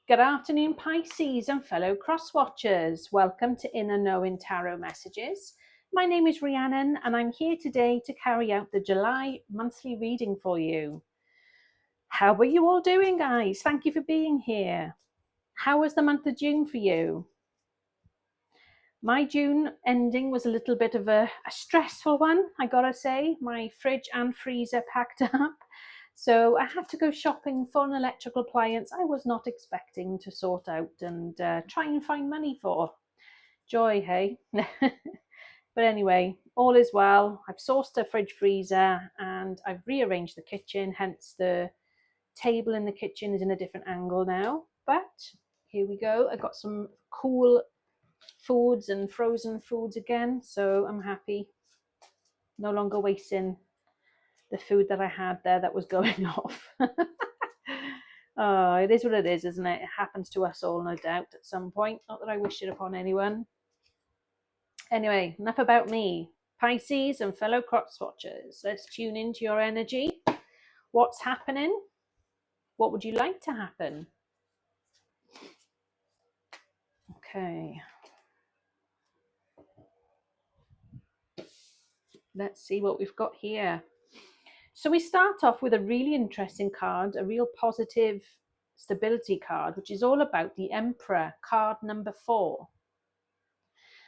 Good afternoon, Pisces and fellow cross-watchers. Welcome to Inner Knowing Tarot Messages. My name is Rhiannon and I'm here today to carry out the July monthly reading for you. How are you all doing, guys? Thank you for being here. How was the month of June for you? My June ending was a little bit of a stressful one, I gotta say. My fridge and freezer packed up. So I had to go shopping for an electrical appliance I was not expecting to sort out and try and find money for. Joy, hey? But anyway, all is well. I've sourced a fridge freezer and I've rearranged the kitchen, hence the table in the kitchen is in a different angle now. But here we go. I got some cool foods and frozen foods again, so I'm happy. No longer wasting the food that I had there that was going off. Oh, it is what it is, isn't it? It happens to us all, no doubt, at some point. Not that I wish it upon anyone. Anyway, enough about me. Pisces and fellow cross watchers, let's tune into your energy. What's happening? What would you like to happen? Okay. Let's see what we've got here. So we start off with a really interesting card, a real positive stability card, which is all about the Emperor, card number 4.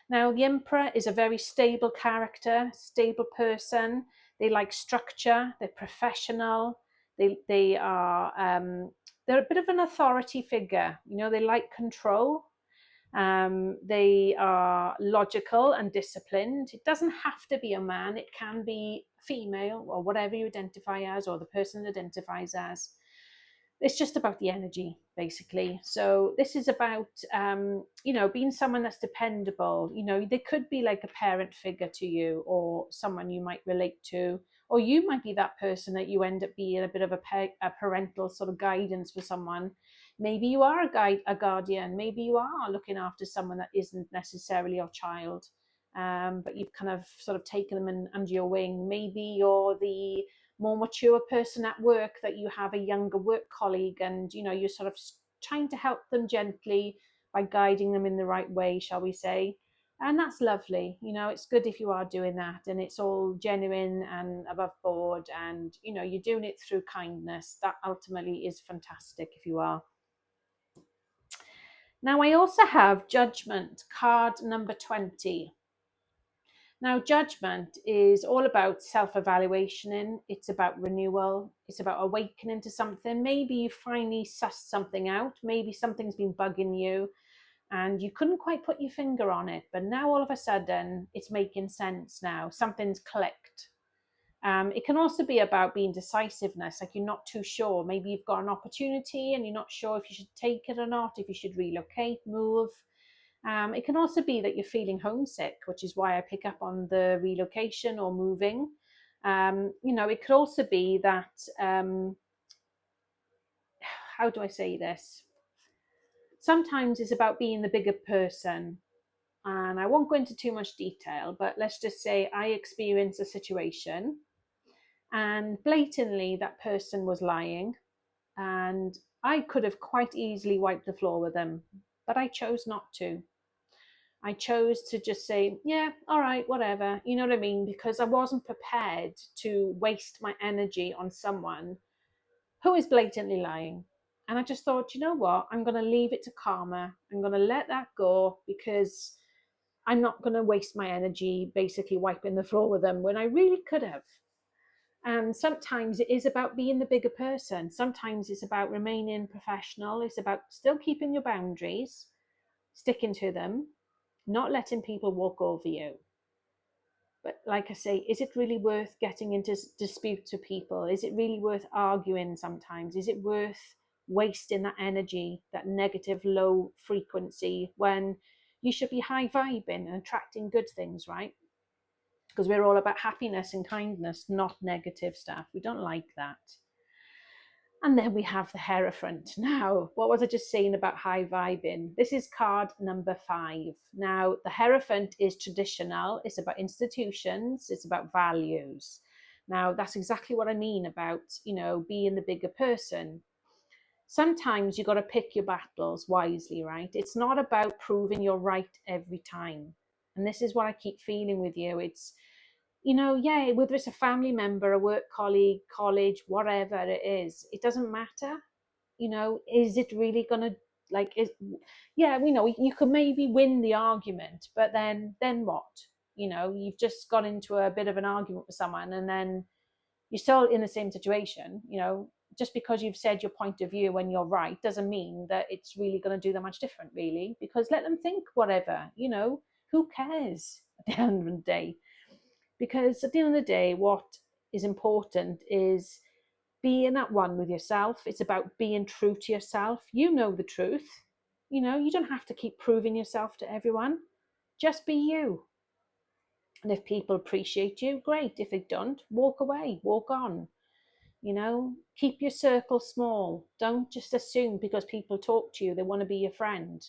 Now, the Emperor is a very stable character, stable person. They like structure, they're professional, they're a bit of an authority figure. You know, they like control. They are logical and disciplined. It doesn't have to be a man, it can be female or whatever you identify as, or the person identifies as. It's just about the energy, basically. So this is about, being someone that's dependable. You know, they could be like a parent figure to you or someone you might relate to, or you might be that person that you end up being a bit of a parental sort of guidance for someone. Maybe you are a guardian. Maybe you are looking after someone that isn't necessarily your child, but you've kind of sort of taken them under your wing. Maybe you're the more mature person at work, that you have a younger work colleague and, you know, you're sort of trying to help them gently by guiding them in the right way, shall we say. And that's lovely. You know, it's good if you are doing that and it's all genuine and above board and, you know, you're doing it through kindness. That ultimately is fantastic if you are. Now, I also have Judgment, card number 20. Now, Judgment is all about self-evaluation. It's about renewal. It's about awakening to something. Maybe you finally sussed something out. Maybe something's been bugging you and you couldn't quite put your finger on it. But now all of a sudden, it's making sense now. Something's clicked. It can also be about being decisiveness, like you're not too sure. Maybe you've got an opportunity and you're not sure if you should take it or not, if you should relocate, move. It can also be that you're feeling homesick, which is why I pick up on the relocation or moving. It could also be that, how do I say this? Sometimes it's about being the bigger person. And I won't go into too much detail, but let's just say I experienced a situation and blatantly that person was lying. And I could have quite easily wiped the floor with them, but I chose not to. I chose to just say, yeah, all right, whatever. You know what I mean? Because I wasn't prepared to waste my energy on someone who is blatantly lying. And I just thought, you know what? I'm going to leave it to karma. I'm going to let that go because I'm not going to waste my energy basically wiping the floor with them when I really could have. And sometimes it is about being the bigger person. Sometimes it's about remaining professional. It's about still keeping your boundaries, sticking to them, not letting people walk over you. But like I say, is it really worth getting into disputes with people? Is it really worth arguing sometimes? Is it worth wasting that energy, that negative low frequency, when you should be high vibing and attracting good things, right? Because we're all about happiness and kindness, not negative stuff. We don't like that. And then we have the Hierophant. Now, what was I just saying about high vibing? This is card number 5. Now, the Hierophant is traditional. It's about institutions. It's about values. Now, that's exactly what I mean about, being the bigger person. Sometimes you got to pick your battles wisely, right? It's not about proving you're right every time. And this is what I keep feeling with you. It's, yeah, whether it's a family member, a work colleague, college, whatever it is, it doesn't matter. Is it really going to, like, yeah, we know you could maybe win the argument, but then what? You've just got into a bit of an argument with someone, and then you're still in the same situation. Just because you've said your point of view when you're right doesn't mean that it's really going to do that much different, really, because let them think whatever. Who cares at the end of the day? Because at the end of the day, what is important is being at one with yourself. It's about being true to yourself. You know the truth. You don't have to keep proving yourself to everyone. Just be you. And if people appreciate you, great. If they don't, walk away, walk on. Keep your circle small. Don't just assume because people talk to you, they want to be your friend.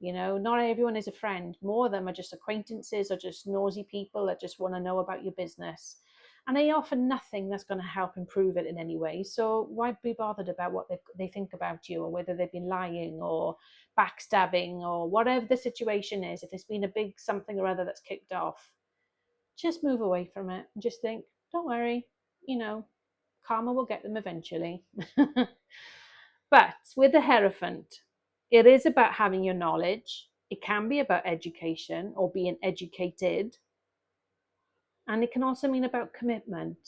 Not everyone is a friend. More of them are just acquaintances or just nosy people that just want to know about your business. And they offer nothing that's going to help improve it in any way. So why be bothered about what they think about you, or whether they've been lying or backstabbing or whatever the situation is? If there's been a big something or other that's kicked off, just move away from it and just think, don't worry, karma will get them eventually. But with the Hierophant, it is about having your knowledge. It can be about education or being educated. And it can also mean about commitment.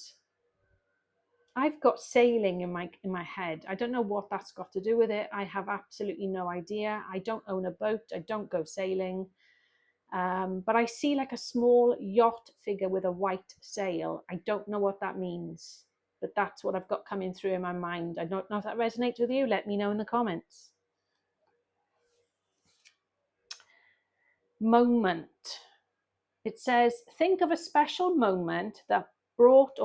I've got sailing in my head. I don't know what that's got to do with it. I have absolutely no idea. I don't own a boat. I don't go sailing. But I see like a small yacht figure with a white sail. I don't know what that means, but that's what I've got coming through in my mind. I don't know if that resonates with you. Let me know in the comments. Moment. It says, think of a special moment that brought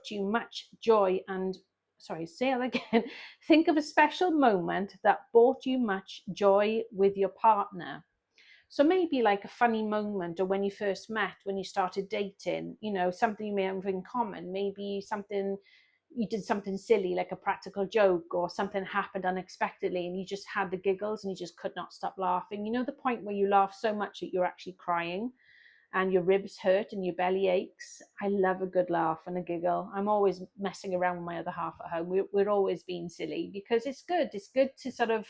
you much joy and, sorry, say it again. Think of a special moment that brought you much joy with your partner. So maybe like a funny moment, or when you first met, when you started dating, something you may have in common. Maybe you did something silly, like a practical joke, or something happened unexpectedly and you just had the giggles and you just could not stop laughing. The point where you laugh so much that you're actually crying and your ribs hurt and your belly aches. I love a good laugh and a giggle. I'm always messing around with my other half at home. We're always being silly because it's good. It's good to sort of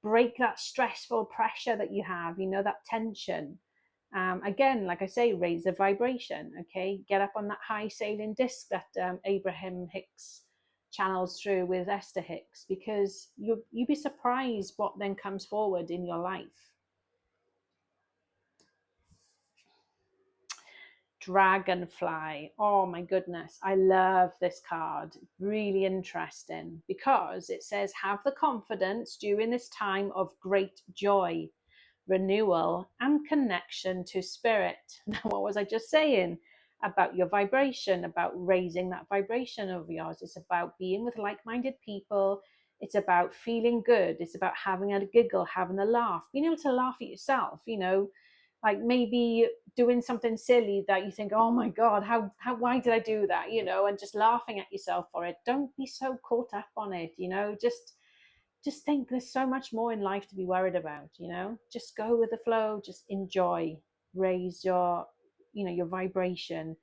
break that stressful pressure that you have, that tension. Again, like I say, raise the vibration. Okay, get up on that high sailing disc that Abraham Hicks channels through with Esther Hicks, because you'd be surprised what then comes forward in your life. Dragonfly. Oh my goodness, I love this card. Really interesting because it says, have the confidence during this time of great joy, renewal, and connection to spirit. Now, what was I just saying about your vibration, about raising that vibration of yours? It's about being with like-minded people. It's about feeling good. It's about having a giggle, having a laugh, being able to laugh at yourself, like maybe doing something silly that you think, oh my God, how why did I do that? And just laughing at yourself for it. Don't be so caught up on it, just think there's so much more in life to be worried about. Just go with the flow, just enjoy, raise your vibration,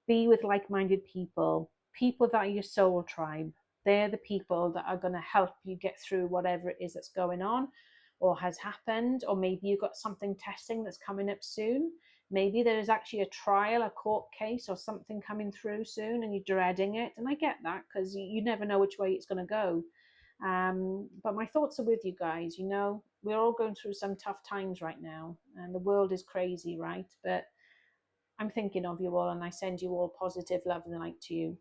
be with like-minded people that are your soul tribe. They're the people that are going to help you get through whatever it is that's going on or has happened. Or maybe you've got something testing that's coming up soon. Maybe there is actually a trial, a court case, or something coming through soon and you're dreading it. And I get that, because you never know which way it's going to go. But my thoughts are with you guys. We're all going through some tough times right now, and the world is crazy, right? But I'm thinking of you all, and I send you all positive love and light to you.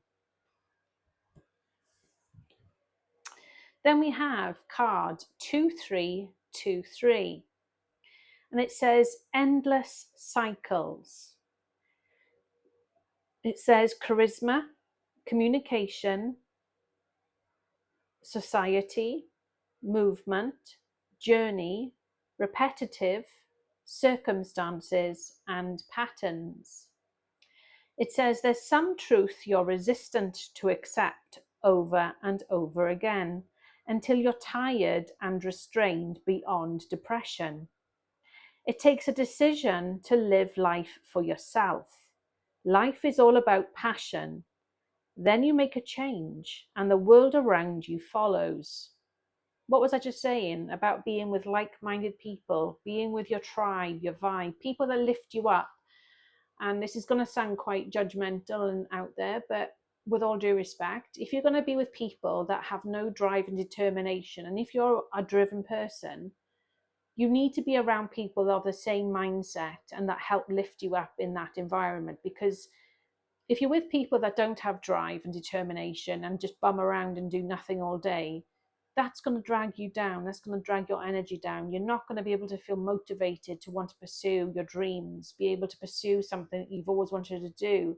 Then we have card 2323, and it says endless cycles. It says charisma, communication, society, movement, journey, repetitive, circumstances, and patterns. It says there's some truth you're resistant to accept over and over again. until you're tired and restrained beyond depression. It takes a decision to live life for yourself. Life is all about passion. Then you make a change, and the world around you follows. What was I just saying about being with like-minded people, being with your tribe, your vibe, people that lift you up? And this is going to sound quite judgmental and out there, but with all due respect, if you're going to be with people that have no drive and determination, and if you're a driven person, you need to be around people of the same mindset and that help lift you up in that environment. Because if you're with people that don't have drive and determination and just bum around and do nothing all day, that's going to drag you down. That's going to drag your energy down. You're not going to be able to feel motivated to want to pursue your dreams, be able to pursue something that you've always wanted to do.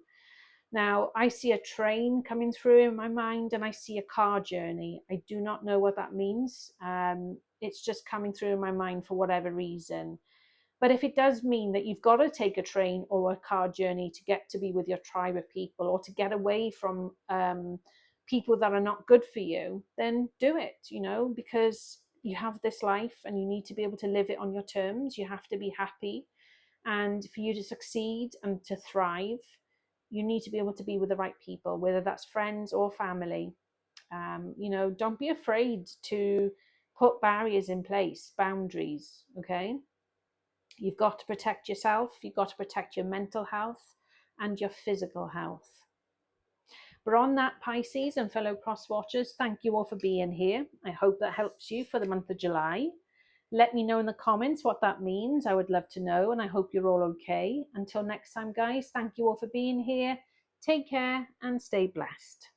Now, I see a train coming through in my mind and I see a car journey. I do not know what that means. It's just coming through in my mind for whatever reason. But if it does mean that you've got to take a train or a car journey to get to be with your tribe of people, or to get away from people that are not good for you, then do it, because you have this life and you need to be able to live it on your terms. You have to be happy. And for you to succeed and to thrive, you need to be able to be with the right people, whether that's friends or family. Don't be afraid to put barriers in place, boundaries, okay? You've got to protect yourself. You've got to protect your mental health and your physical health. But on that, Pisces and fellow cross watchers, thank you all for being here. I hope that helps you for the month of July. Let me know in the comments what that means. I would love to know, and I hope you're all okay. Until next time, guys, thank you all for being here. Take care and stay blessed.